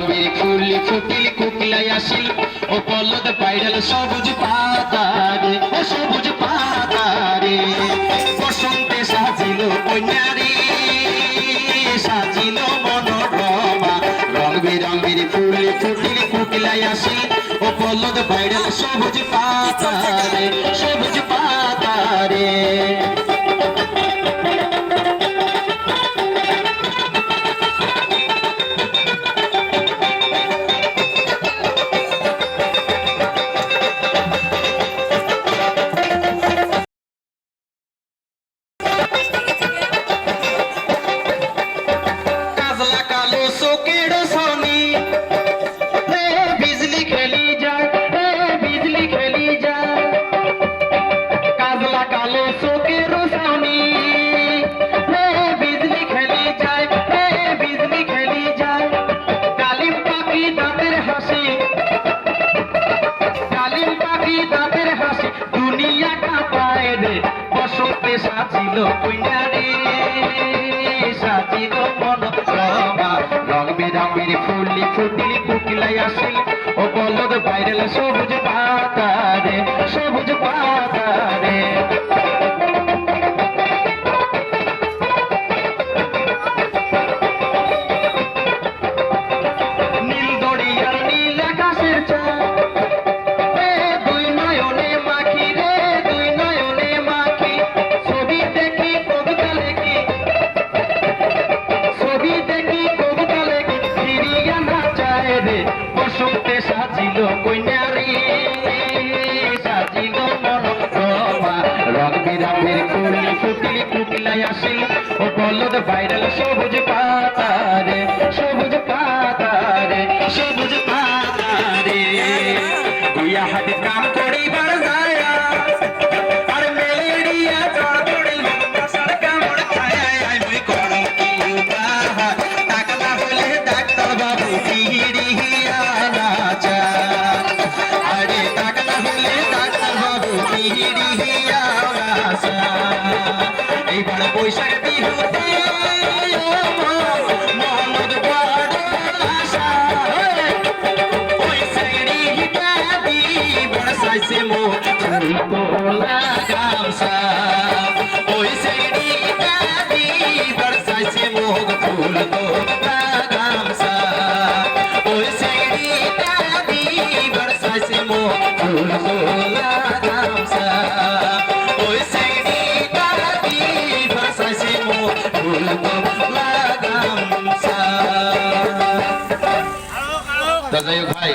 বেরঙের ফুলি ফুটিল কুকিলাই আসিল ও পল্লব বাইরাল সবুজ পাতারে ও সবুজ পাতারে বসন্তে সাজিল কন্যারে সাজিল মনোরমা রং বেরঙের ফুলি ফুটিল কুকিলাই আসিল ও পল্লব বাইরাল সবুজ পাতারে সবুজ পাতারে সাজিল কইনারে সাজিল মনোরমা রং বেরঙের ফুলি ফুটিল কুকিলাই আসিল ও বলদ বাইরেল সবুজ পাতারে সবুজ পাতারে নীল দড়িয়ার নীল আকাশের চাঁদ বসন্তে সাজিল কইনারে সাজিল মনোরমা রং বেরঙের ফুলি ফুটিল কুকিলাই আসিল ও বলদ বাইরাল সবুজ পাতারে সবুজ পাতারে সবুজ পাতারে গুইয়া হাতে কাম করিবার যায় আর মেলেরিয়া জ্বর ধরিল মশার কামড় খায় আমি করো কি উপায় টাকা হলে ডাক্তার বাবু পিড়ি এইবার বৈশাখ বিহুতে মহম্মদ বড় আশা ওই সাইড়িটা দি বরসাইছে মো তোলা গামসা ওই সাইড়িটা দি বরসাইছে মো ফুল তোলা গামসা ওই সাইড়িটা দি বরসাইছে মো ফুল তোলা গামসা ওই সাইড়িটা দি বরসাইছে মো ফুল তোলা গামসা। তো যাই হোক ভাই।